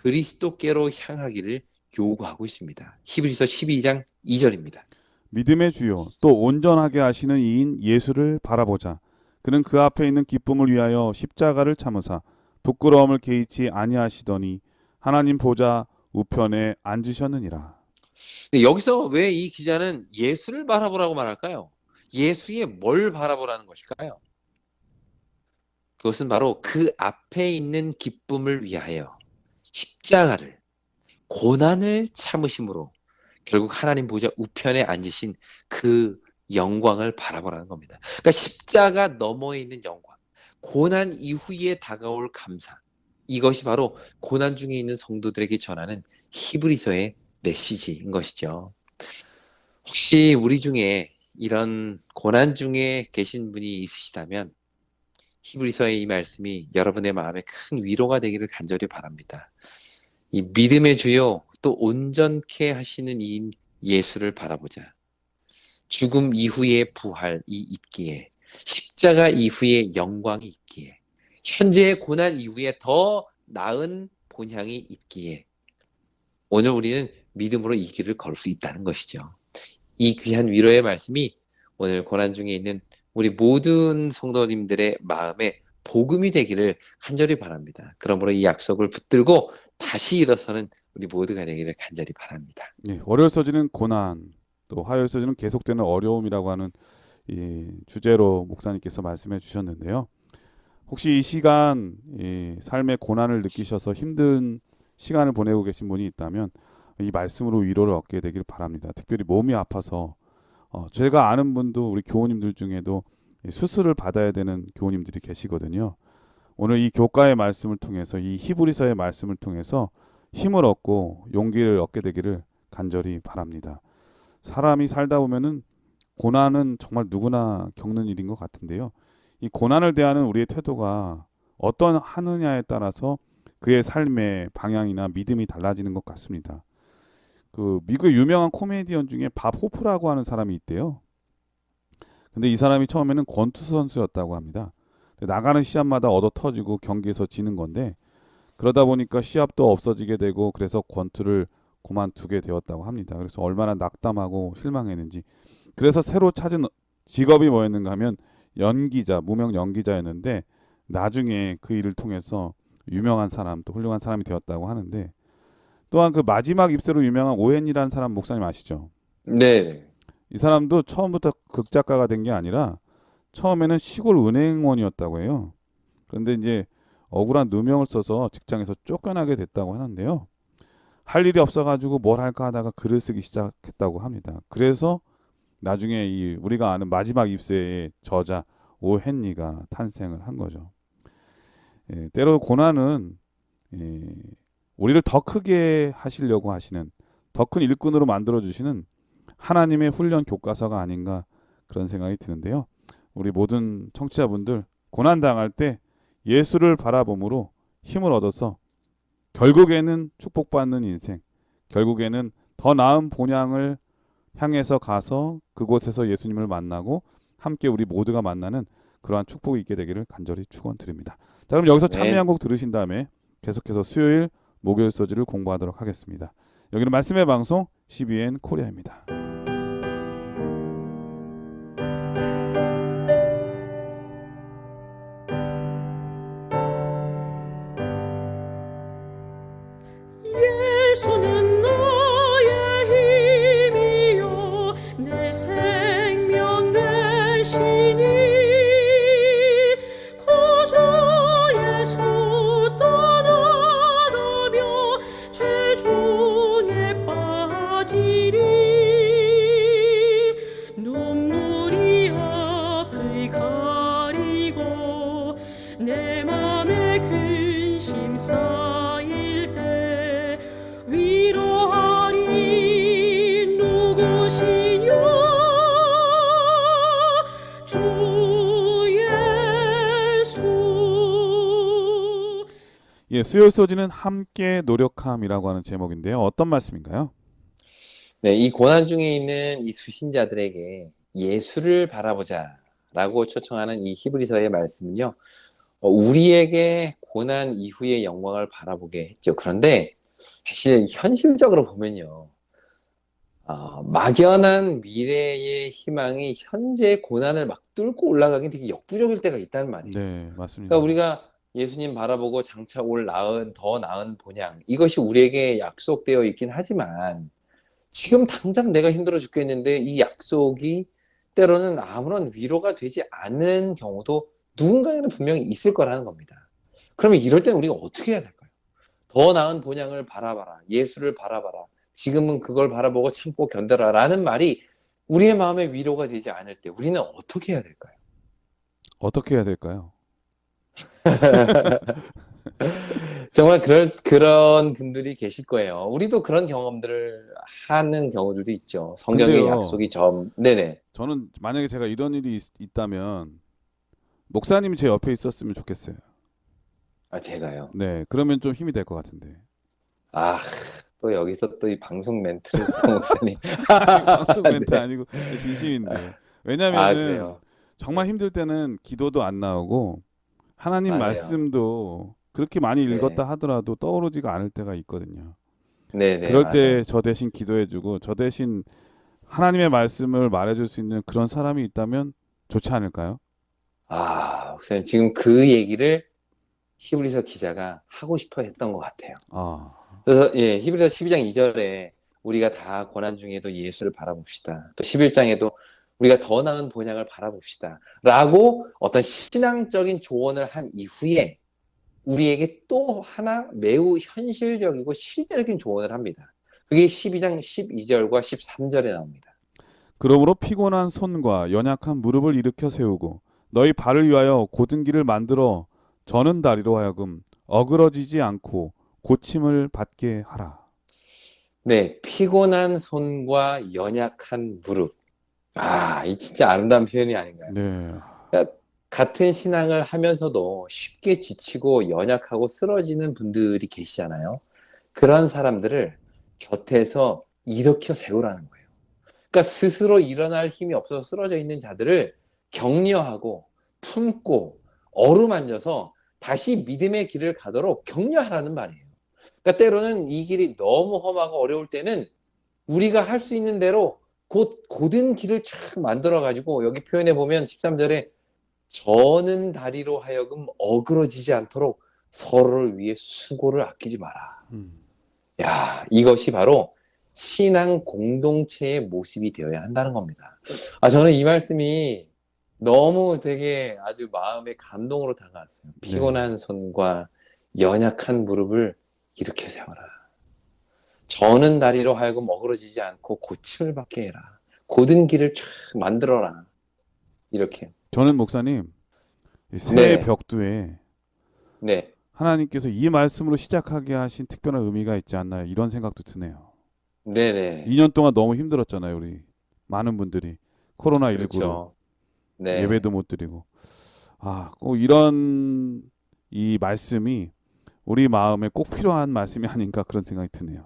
그리스도께로 향하기를 요구하고 있습니다. 히브리서 12장 2절입니다. 믿음의 주요 또 온전하게 하시는 이인 예수를 바라보자. 그는 그 앞에 있는 기쁨을 위하여 십자가를 참으사 부끄러움을 개의치 아니하시더니 하나님 보좌 우편에 앉으셨느니라. 여기서 왜 이 기자는 예수를 바라보라고 말할까요? 예수의 뭘 바라보라는 것일까요? 그것은 바로 그 앞에 있는 기쁨을 위하여 십자가를, 고난을 참으심으로 결국 하나님 보좌 우편에 앉으신 그 영광을 바라보라는 겁니다. 그러니까 십자가 너머에 있는 영광, 고난 이후에 다가올 감사, 이것이 바로 고난 중에 있는 성도들에게 전하는 히브리서의 메시지인 것이죠. 혹시 우리 중에 이런 고난 중에 계신 분이 있으시다면 히브리서의 이 말씀이 여러분의 마음에 큰 위로가 되기를 간절히 바랍니다. 이 믿음의 주요 또 온전케 하시는 이인 예수를 바라보자. 죽음 이후의 부활이 있기에, 십자가 이후의 영광이 있기에, 현재의 고난 이후에 더 나은 본향이 있기에 오늘 우리는 믿음으로 이 길을 걸 수 있다는 것이죠. 이 귀한 위로의 말씀이 오늘 고난 중에 있는 우리 모든 성도님들의 마음에 복음이 되기를 간절히 바랍니다. 그러므로 이 약속을 붙들고 다시 일어서는 우리 모두가 되기를 간절히 바랍니다. 예, 월요일 서지는 고난 또 화요일 서지는 계속되는 어려움이라고 하는 이 주제로 목사님께서 말씀해 주셨는데요. 혹시 이 시간 이 삶의 고난을 느끼셔서 힘든 시간을 보내고 계신 분이 있다면 이 말씀으로 위로를 얻게 되길 바랍니다. 특별히 몸이 아파서 제가 아는 분도 우리 교우님들 중에도 수술을 받아야 되는 교우님들이 계시거든요. 오늘 이 교가의 말씀을 통해서 이 히브리서의 말씀을 통해서 힘을 얻고 용기를 얻게 되기를 간절히 바랍니다. 사람이 살다 보면은 고난은 정말 누구나 겪는 일인 것 같은데요. 이 고난을 대하는 우리의 태도가 어떤 하느냐에 따라서 그의 삶의 방향이나 믿음이 달라지는 것 같습니다. 그 미국의 유명한 코미디언 중에 밥 호프라고 하는 사람이 있대요. 근데 이 사람이 처음에는 권투 선수였다고 합니다. 나가는 시합마다 얻어 터지고 경기에서 지는 건데 그러다 보니까 시합도 없어지게 되고 그래서 권투를 그만두게 되었다고 합니다. 그래서 얼마나 낙담하고 실망했는지. 그래서 새로 찾은 직업이 뭐였는가 하면 연기자, 무명 연기자였는데 나중에 그 일을 통해서 유명한 사람, 또 훌륭한 사람이 되었다고 하는데 또한 그 마지막 입세로 유명한 오웬이라는 사람 목사님 아시죠? 네. 이 사람도 처음부터 극작가가 된 게 아니라 처음에는 시골 은행원이었다고 해요. 그런데 이제 억울한 누명을 써서 직장에서 쫓겨나게 됐다고 하는데요. 할 일이 없어가지고 뭘 할까 하다가 글을 쓰기 시작했다고 합니다. 그래서 나중에 이 우리가 아는 마지막 입세의 저자 오헨리가 탄생을 한 거죠. 예, 때로 고난은 예, 우리를 더 크게 하시려고 하시는 더 큰 일꾼으로 만들어 주시는 하나님의 훈련 교과서가 아닌가 그런 생각이 드는데요. 우리 모든 청취자분들 고난 당할 때 예수를 바라봄으로 힘을 얻어서 결국에는 축복받는 인생, 결국에는 더 나은 본향을 향해서 가서 그곳에서 예수님을 만나고 함께 우리 모두가 만나는 그러한 축복이 있게 되기를 간절히 축원드립니다. 자, 그럼 여기서 찬미 네. 한 곡 들으신 다음에 계속해서 수요일, 목요일 서지를 공부하도록 하겠습니다. 여기는 말씀의 방송 CBN 코리아입니다. 예수는 나의 힘이요 내 생명 되시니 거저 예수 떠나가며 죄중에 빠지리 눈물이 앞을 가리고 내 맘에 근심 쌓일 때 위로하리 누구시뇨 주 예수. 예, 수요일 서지는 함께 노력함이라고 하는 제목인데요. 어떤 말씀인가요? 네, 이 고난 중에 있는 이 수신자들에게 예수를 바라보자라고 초청하는 이 히브리서의 말씀은요, 우리에게 고난 이후의 영광을 바라보게 했죠. 그런데 사실 현실적으로 보면요, 막연한 미래의 희망이 현재 고난을 막 뚫고 올라가긴 되게 역부족일 때가 있다는 말이에요. 네, 맞습니다. 그러니까 우리가 예수님 바라보고 장차 올 더 나은 본향, 이것이 우리에게 약속되어 있긴 하지만 지금 당장 내가 힘들어 죽겠는데 이 약속이 때로는 아무런 위로가 되지 않는 경우도 누군가에는 분명히 있을 거라는 겁니다. 그러면 이럴 때는 우리가 어떻게 해야 될까요? 더 나은 본향을 바라봐라. 예수를 바라봐라. 지금은 그걸 바라보고 참고 견뎌라. 라는 말이 우리의 마음에 위로가 되지 않을 때 우리는 어떻게 해야 될까요? 어떻게 해야 될까요? 정말 그런 분들이 계실 거예요. 우리도 그런 경험들을 하는 경우들도 있죠. 성경의 근데요. 약속이 네네. 저는 만약에 제가 이런 일이 있다면 목사님이 제 옆에 있었으면 좋겠어요. 제가요. 네, 그러면 좀 힘이 될 것 같은데. 또 여기서 또 이 방송 멘트를 또 목사님. 방송 멘트 네. 아니고 진심인데. 왜냐면은 그래요. 정말 힘들 때는 기도도 안 나오고 하나님 맞아요. 말씀도 그렇게 많이 네. 읽었다 하더라도 떠오르지가 않을 때가 있거든요. 네네. 그럴 때 맞아요. 저 대신 기도해주고 저 대신 하나님의 말씀을 말해줄 수 있는 그런 사람이 있다면 좋지 않을까요? 목사님, 지금 그 얘기를 히브리서 기자가 하고 싶어 했던 것 같아요. 그래서 히브리서 12장 2절에 우리가 다 고난 중에도 예수를 바라봅시다. 또 11장에도 우리가 더 나은 본향을 바라봅시다. 라고 어떤 신앙적인 조언을 한 이후에 우리에게 또 하나 매우 현실적이고 실제적인 조언을 합니다. 그게 12장 12절과 13절에 나옵니다. 그러므로 피곤한 손과 연약한 무릎을 일으켜 세우고 너희 발을 위하여 곧은 길을 만들어 저는 다리로 하여금 어그러지지 않고 고침을 받게 하라. 네, 피곤한 손과 연약한 무릎. 이 진짜 아름다운 표현이 아닌가요? 네. 그러니까 같은 신앙을 하면서도 쉽게 지치고 연약하고 쓰러지는 분들이 계시잖아요. 그런 사람들을 곁에서 일으켜 세우라는 거예요. 그러니까 스스로 일어날 힘이 없어서 쓰러져 있는 자들을 격려하고 품고 어루만져서 다시 믿음의 길을 가도록 격려하라는 말이에요. 그러니까 때로는 이 길이 너무 험하고 어려울 때는 우리가 할 수 있는 대로 곧은 길을 쫙 만들어가지고 여기 표현해 보면 13절에 저는 다리로 하여금 어그러지지 않도록 서로를 위해 수고를 아끼지 마라. 이것이 바로 신앙 공동체의 모습이 되어야 한다는 겁니다. 저는 이 말씀이 너무 되게 아주 마음에 감동으로 다가왔어요. 피곤한 손과 연약한 무릎을 일으켜 세워라. 저는 다리로 하여금 어그러지지 않고 고침을 받게 해라. 곧은 길을 쫙 만들어라. 이렇게. 저는 목사님 새 네. 벽두에 네. 하나님께서 이 말씀으로 시작하게 하신 특별한 의미가 있지 않나요? 이런 생각도 드네요. 네네. 2년 동안 너무 힘들었잖아요. 우리 많은 분들이 코로나19로 그렇죠. 네. 예배도 못 드리고 꼭 이런 이 말씀이 우리 마음에 꼭 필요한 말씀이 아닌가 그런 생각이 드네요.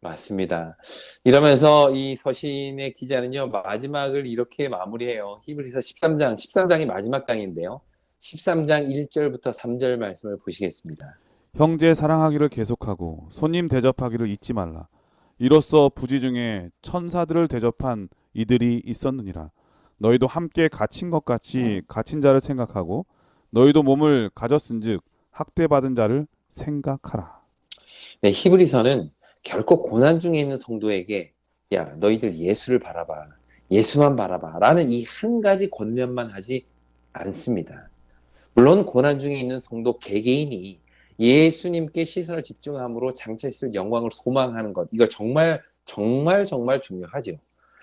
맞습니다. 이러면서 이 서신의 기자는요, 마지막을 이렇게 마무리해요. 히브리서 13장이 마지막 장인데요. 13장 1절부터 3절 말씀을 보시겠습니다. 형제 사랑하기를 계속하고 손님 대접하기를 잊지 말라. 이로써 부지 중에 천사들을 대접한 이들이 있었느니라. 너희도 함께 갇힌 것 같이 갇힌 자를 생각하고 너희도 몸을 가졌은즉 학대받은 자를 생각하라. 네, 히브리서는 결코 고난 중에 있는 성도에게 야, 너희들 예수를 바라봐. 예수만 바라봐. 라는 이 한 가지 권면만 하지 않습니다. 물론 고난 중에 있는 성도 개개인이 예수님께 시선을 집중함으로 장차 있을 영광을 소망하는 것, 이거 정말 정말 정말 중요하죠.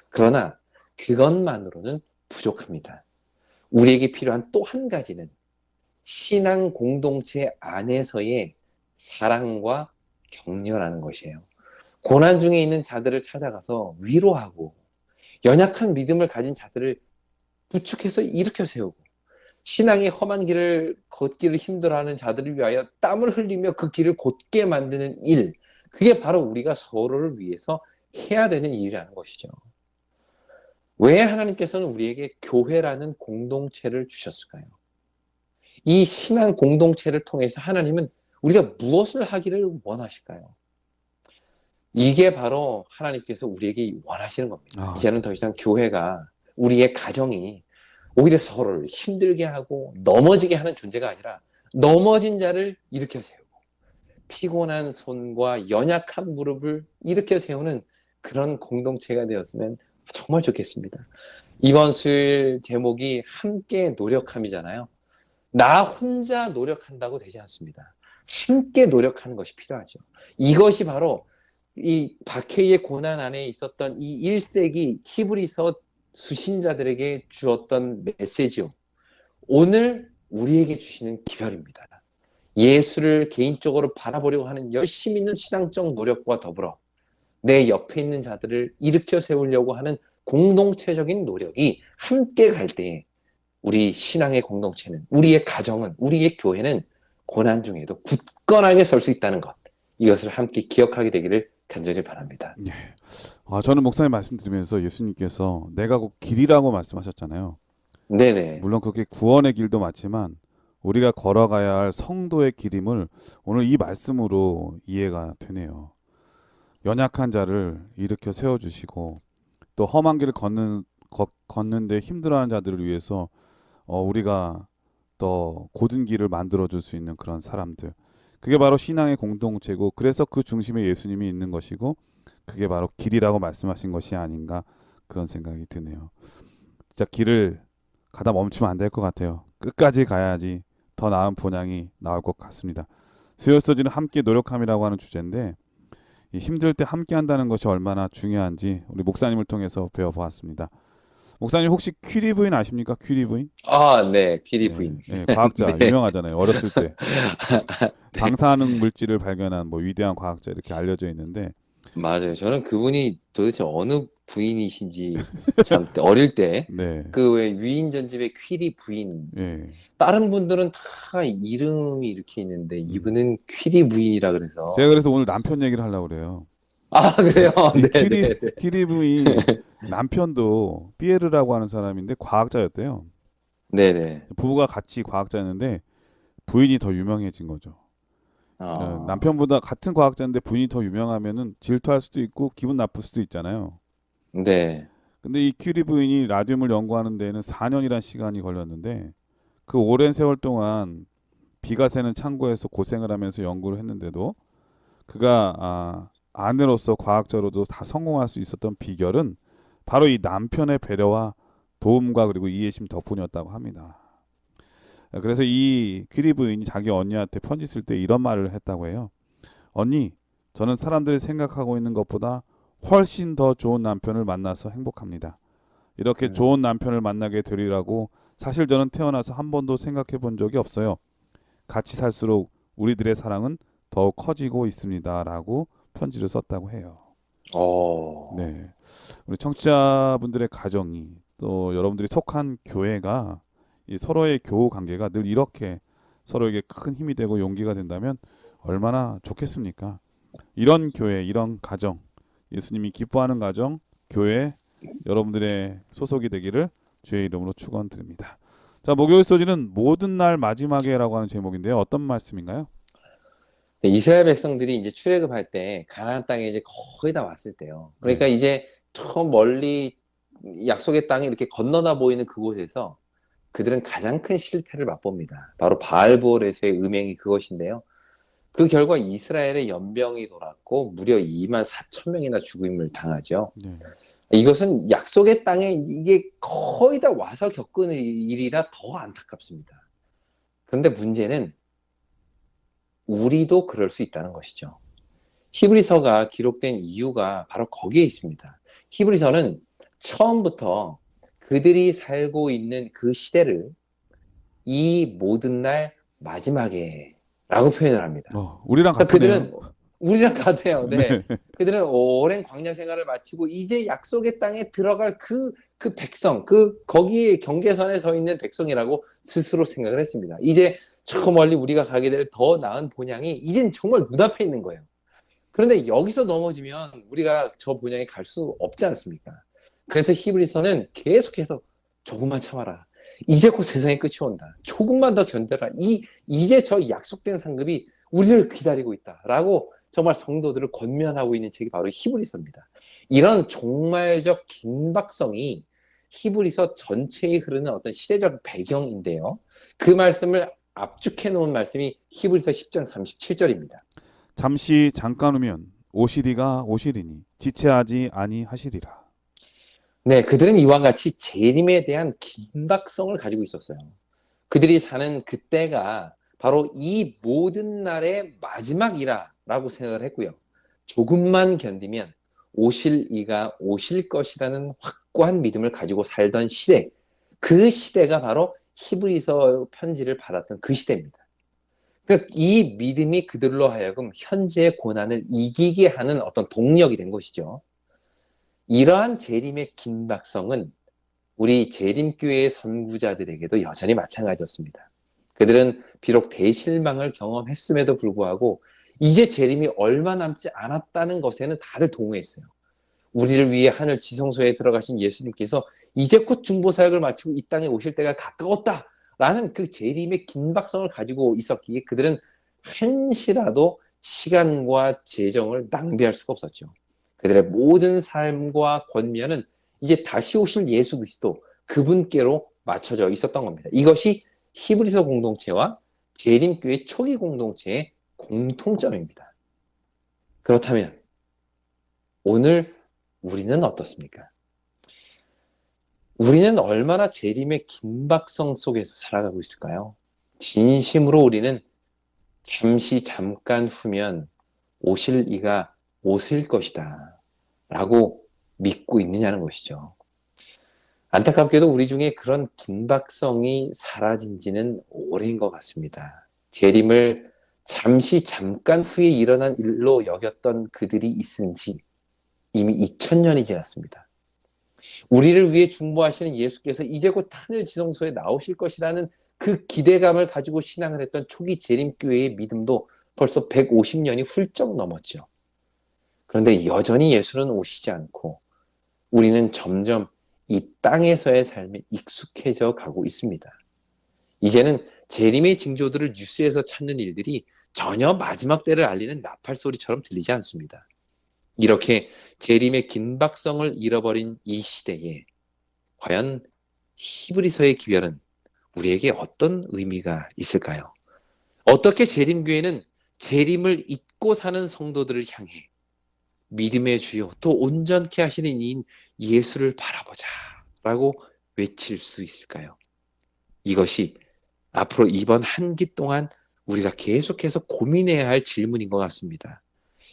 그러나 그것만으로는 부족합니다. 우리에게 필요한 또 한 가지는 신앙 공동체 안에서의 사랑과 격려라는 것이에요. 고난 중에 있는 자들을 찾아가서 위로하고 연약한 믿음을 가진 자들을 부축해서 일으켜 세우고 신앙의 험한 길을 걷기를 힘들어하는 자들을 위하여 땀을 흘리며 그 길을 곧게 만드는 일, 그게 바로 우리가 서로를 위해서 해야 되는 일이라는 것이죠. 왜 하나님께서는 우리에게 교회라는 공동체를 주셨을까요? 이 신앙 공동체를 통해서 하나님은 우리가 무엇을 하기를 원하실까요? 이게 바로 하나님께서 우리에게 원하시는 겁니다. 이제는 더 이상 교회가, 우리의 가정이 오히려 서로를 힘들게 하고 넘어지게 하는 존재가 아니라 넘어진 자를 일으켜 세우고 피곤한 손과 연약한 무릎을 일으켜 세우는 그런 공동체가 되었으면 정말 좋겠습니다. 이번 수요일 제목이 함께 노력함이잖아요. 나 혼자 노력한다고 되지 않습니다. 함께 노력하는 것이 필요하죠. 이것이 바로 이 박해의 고난 안에 있었던 이 1세기 히브리서 수신자들에게 주었던 메시지요. 오늘 우리에게 주시는 기별입니다. 예수를 개인적으로 바라보려고 하는 열심 있는 신앙적 노력과 더불어 내 옆에 있는 자들을 일으켜 세우려고 하는 공동체적인 노력이 함께 갈 때에 우리 신앙의 공동체는, 우리의 가정은, 우리의 교회는 고난 중에도 굳건하게 설 수 있다는 것, 이것을 함께 기억하게 되기를 간절히 바랍니다. 네. 저는 목사님 말씀 드리면서 예수님께서 내가 곧 길이라고 말씀하셨잖아요. 네네. 물론 그게 구원의 길도 맞지만 우리가 걸어가야 할 성도의 길임을 오늘 이 말씀으로 이해가 되네요. 연약한 자를 일으켜 세워주시고 또 험한 길을 걷는데 힘들어하는 자들을 위해서 우리가 더 고든 길을 만들어줄 수 있는 그런 사람들, 그게 바로 신앙의 공동체고, 그래서 그 중심에 예수님이 있는 것이고 그게 바로 길이라고 말씀하신 것이 아닌가 그런 생각이 드네요. 진짜 길을 가다 멈추면 안 될 것 같아요. 끝까지 가야지 더 나은 본향이 나올 것 같습니다. 수요 서지는 함께 노력함이라고 하는 주제인데 이 힘들 때 함께 한다는 것이 얼마나 중요한지 우리 목사님을 통해서 배워보았습니다. 목사님 혹시 퀴리 부인 아십니까? 퀴리 부인? 네, 퀴리 부인. 네, 과학자 네. 유명하잖아요. 어렸을 때 방사능 물질을 발견한 위대한 과학자 이렇게 알려져 있는데 맞아요. 저는 그분이 도대체 어느 부인이신지 참 어릴 때 네, 그 왜 위인전집의 퀴리 부인, 예, 다른 분들은 다 이름이 이렇게 있는데 이분은 퀴리 부인이라 그래서. 제가 그래서 오늘 남편 얘기를 하려고 그래요. 그래요? 이 네. 퀴리 부인 남편도 피에르라고 하는 사람인데 과학자였대요. 네네. 부부가 같이 과학자였는데 부인이 더 유명해진 거죠. 남편보다 같은 과학자인데 부인이 더 유명하면은 질투할 수도 있고 기분 나쁠 수도 있잖아요. 네. 근데 이 퀴리 부인이 라듐을 연구하는 데에는 4년이란 시간이 걸렸는데 그 오랜 세월 동안 비가 새는 창고에서 고생을 하면서 연구를 했는데도 그가 아내로서 과학자로도 다 성공할 수 있었던 비결은 바로 이 남편의 배려와 도움과 그리고 이해심 덕분이었다고 합니다. 그래서 이 퀴리 부인이 자기 언니한테 편지 쓸 때 이런 말을 했다고 해요. 언니, 저는 사람들이 생각하고 있는 것보다 훨씬 더 좋은 남편을 만나서 행복합니다. 이렇게 좋은 남편을 만나게 되리라고 사실 저는 태어나서 한 번도 생각해 본 적이 없어요. 같이 살수록 우리들의 사랑은 더욱 커지고 있습니다. 라고 편지를 썼다고 해요. 네, 우리 청취자분들의 가정이 또 여러분들이 속한 교회가 이 서로의 교우 관계가 늘 이렇게 서로에게 큰 힘이 되고 용기가 된다면 얼마나 좋겠습니까? 이런 교회, 이런 가정, 예수님이 기뻐하는 가정, 교회 여러분들의 소속이 되기를 주의 이름으로 축원드립니다. 자, 목요일 소지는 모든 날 마지막에라고 하는 제목인데요. 어떤 말씀인가요? 네, 이스라엘 백성들이 이제 출애굽할 때 가나안 땅에 이제 거의 다 왔을 때요. 그러니까 이제 저 멀리 약속의 땅이 이렇게 건너다 보이는 그곳에서 그들은 가장 큰 실패를 맛봅니다. 바로 바알브올에서의 음행이 그것인데요. 그 결과 이스라엘의 연병이 돌았고 무려 2만 4천 명이나 죽임을 당하죠. 네. 이것은 약속의 땅에 이게 거의 다 와서 겪은 일이라 더 안타깝습니다. 그런데 문제는 우리도 그럴 수 있다는 것이죠. 히브리서가 기록된 이유가 바로 거기에 있습니다. 히브리서는 처음부터 그들이 살고 있는 그 시대를 이 모든 날 마지막에 라고 표현을 합니다. 우리랑 그러니까 같네요. 그들은 우리랑 같아요. 네. 네. 그들은 오랜 광야 생활을 마치고 이제 약속의 땅에 들어갈 그 백성, 거기에 경계선에 서 있는 백성이라고 스스로 생각을 했습니다. 이제 저 멀리 우리가 가게 될 더 나은 본향이 이젠 정말 눈앞에 있는 거예요. 그런데 여기서 넘어지면 우리가 저 본향에 갈 수 없지 않습니까? 그래서 히브리서는 계속해서 조금만 참아라. 이제 곧 세상의 끝이 온다. 조금만 더 견뎌라. 이제 저 약속된 상급이 우리를 기다리고 있다라고 정말 성도들을 권면하고 있는 책이 바로 히브리서입니다. 이런 종말적 긴박성이 히브리서 전체에 흐르는 어떤 시대적 배경인데요. 그 말씀을 압축해 놓은 말씀이 히브리서 10장 37절입니다. 잠시 잠깐 후면 오시리가 오시리니 지체하지 아니하시리라. 네, 그들은 이와 같이 재림에 대한 긴박성을 가지고 있었어요. 그들이 사는 그때가 바로 이 모든 날의 마지막이라고 생각을 했고요. 조금만 견디면 오실 이가 오실 것이라는 확고한 믿음을 가지고 살던 시대, 그 시대가 바로 히브리서 편지를 받았던 그 시대입니다. 그러니까 이 믿음이 그들로 하여금 현재의 고난을 이기게 하는 어떤 동력이 된 것이죠. 이러한 재림의 긴박성은 우리 재림교회의 선구자들에게도 여전히 마찬가지였습니다. 그들은 비록 대실망을 경험했음에도 불구하고 이제 재림이 얼마 남지 않았다는 것에는 다들 동의했어요. 우리를 위해 하늘 지성소에 들어가신 예수님께서 이제 곧 중보사역을 마치고 이 땅에 오실 때가 가까웠다라는 그 재림의 긴박성을 가지고 있었기에 그들은 한시라도 시간과 재정을 낭비할 수가 없었죠. 그들의 모든 삶과 권면은 이제 다시 오실 예수 그리스도 그분께로 맞춰져 있었던 겁니다. 이것이 히브리서 공동체와 재림교회 초기 공동체의 공통점입니다. 그렇다면 오늘 우리는 어떻습니까? 우리는 얼마나 재림의 긴박성 속에서 살아가고 있을까요? 진심으로 우리는 잠깐 후면 오실 이가 오실 것이다 라고 믿고 있느냐는 것이죠. 안타깝게도 우리 중에 그런 긴박성이 사라진 지는 오래인 것 같습니다. 재림을 잠깐 후에 일어난 일로 여겼던 그들이 있은 지 이미 2000년이 지났습니다. 우리를 위해 중보하시는 예수께서 이제 곧 하늘 지성소에 나오실 것이라는 그 기대감을 가지고 신앙을 했던 초기 재림교회의 믿음도 벌써 150년이 훌쩍 넘었죠. 그런데 여전히 예수는 오시지 않고 우리는 점점 이 땅에서의 삶에 익숙해져 가고 있습니다. 이제는 재림의 징조들을 뉴스에서 찾는 일들이 전혀 마지막 때를 알리는 나팔 소리처럼 들리지 않습니다. 이렇게 재림의 긴박성을 잃어버린 이 시대에 과연 히브리서의 기별은 우리에게 어떤 의미가 있을까요? 어떻게 재림교회는 재림을 잊고 사는 성도들을 향해 믿음의 주요 또 온전케 하시는 이인 예수를 바라보자 라고 외칠 수 있을까요? 이것이 앞으로 이번 한 기 동안 우리가 계속해서 고민해야 할 질문인 것 같습니다.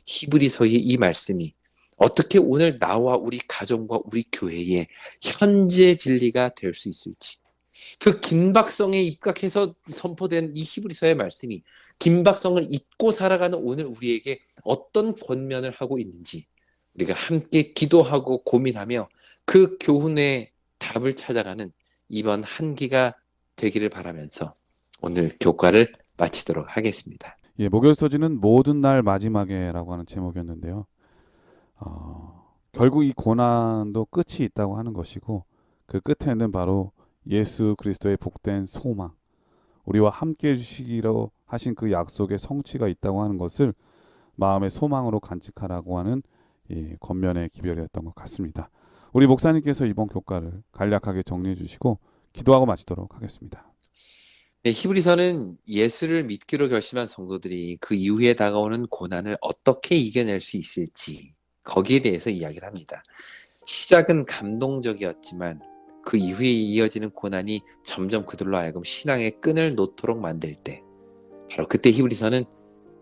히브리서의 이 말씀이 어떻게 오늘 나와 우리 가정과 우리 교회의 현재 진리가 될 수 있을지, 그 긴박성에 입각해서 선포된 이 히브리서의 말씀이 긴박성을 잊고 살아가는 오늘 우리에게 어떤 권면을 하고 있는지 우리가 함께 기도하고 고민하며 그 교훈의 답을 찾아가는 이번 한 기가 되기를 바라면서 오늘 교과를 마치도록 하겠습니다. 예, 목요일 서지는 모든 날 마지막에라고 하는 제목이었는데요. 결국 이 고난도 끝이 있다고 하는 것이고 그 끝에는 바로 예수 그리스도의 복된 소망, 우리와 함께 해주시기로 하신 그 약속의 성취가 있다고 하는 것을 마음의 소망으로 간직하라고 하는 권면의 기별이었던 것 같습니다. 우리 목사님께서 이번 교과를 간략하게 정리해 주시고 기도하고 마치도록 하겠습니다. 네, 히브리서는 예수를 믿기로 결심한 성도들이 그 이후에 다가오는 고난을 어떻게 이겨낼 수 있을지 거기에 대해서 이야기를 합니다. 시작은 감동적이었지만 그 이후에 이어지는 고난이 점점 그들로 하여금 신앙의 끈을 놓도록 만들 때 바로 그때 히브리서는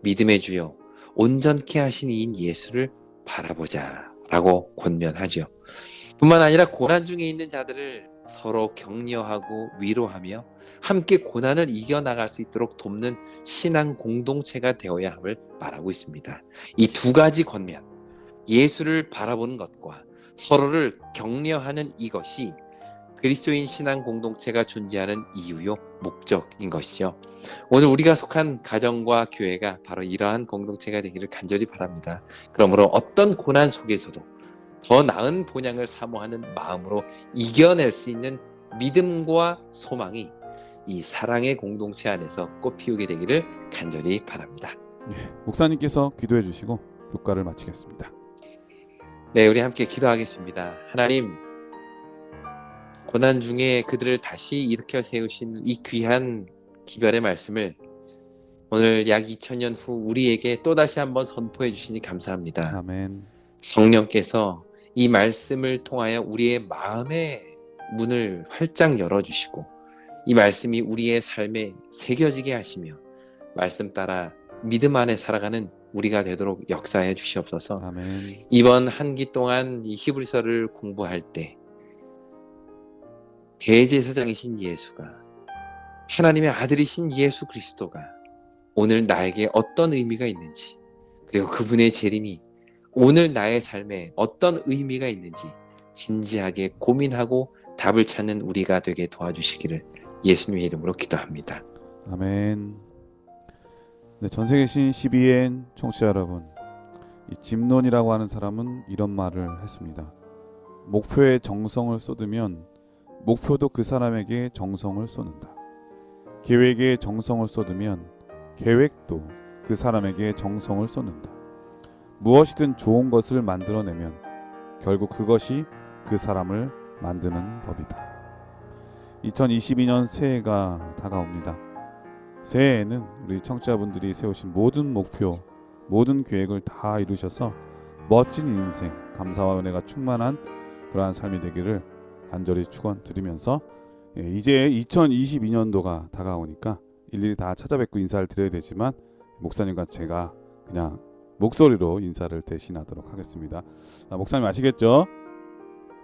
믿음의 주요 온전케 하신 이인 예수를 바라보자 라고 권면하죠. 뿐만 아니라 고난 중에 있는 자들을 서로 격려하고 위로하며 함께 고난을 이겨나갈 수 있도록 돕는 신앙 공동체가 되어야 함을 말하고 있습니다. 이 두 가지 권면, 예수를 바라보는 것과 서로를 격려하는 이것이 그리스도인 신앙 공동체가 존재하는 이유요 목적인 것이죠. 오늘 우리가 속한 가정과 교회가 바로 이러한 공동체가 되기를 간절히 바랍니다. 그러므로 어떤 고난 속에서도 더 나은 본향을 사모하는 마음으로 이겨낼 수 있는 믿음과 소망이 이 사랑의 공동체 안에서 꽃피우게 되기를 간절히 바랍니다. 목사님께서 기도해 주시고 교과를 마치겠습니다. 네, 우리 함께 기도하겠습니다. 하나님, 고난 중에 그들을 다시 일으켜 세우신 이 귀한 기별의 말씀을 오늘 약 2000년 후 우리에게 또다시 한번 선포해 주시니 감사합니다. 아멘. 성령께서 이 말씀을 통하여 우리의 마음의 문을 활짝 열어주시고 이 말씀이 우리의 삶에 새겨지게 하시며 말씀 따라 믿음 안에 살아가는 우리가 되도록 역사해 주시옵소서. 아멘. 이번 한 기 동안 이 히브리서를 공부할 때 대제사장이신 예수가 하나님의 아들이신 예수 그리스도가 오늘 나에게 어떤 의미가 있는지 그리고 그분의 재림이 오늘 나의 삶에 어떤 의미가 있는지 진지하게 고민하고 답을 찾는 우리가 되게 도와주시기를 예수님의 이름으로 기도합니다. 아멘. 네, 전세계 신 12엔 청취자 여러분, 이 짐론이라고 하는 사람은 이런 말을 했습니다. 목표에 정성을 쏟으면 목표도 그 사람에게 정성을 쏟는다. 계획에 정성을 쏟으면 계획도 그 사람에게 정성을 쏟는다. 무엇이든 좋은 것을 만들어내면 결국 그것이 그 사람을 만드는 법이다. 2022년 새해가 다가옵니다. 새해에는 우리 청취자분들이 세우신 모든 목표, 모든 계획을 다 이루셔서 멋진 인생, 감사와 은혜가 충만한 그러한 삶이 되기를 간절히 축원드리면서 이제 2022년도가 다가오니까 일일이 다 찾아뵙고 인사를 드려야 되지만 목사님과 제가 그냥 목소리로 인사를 대신하도록 하겠습니다. 목사님 아시겠죠?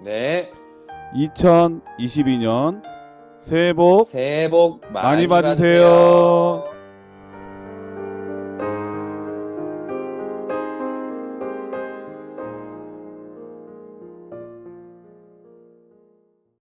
네. 2022년 새해 복 새해 복 많이 받으세요.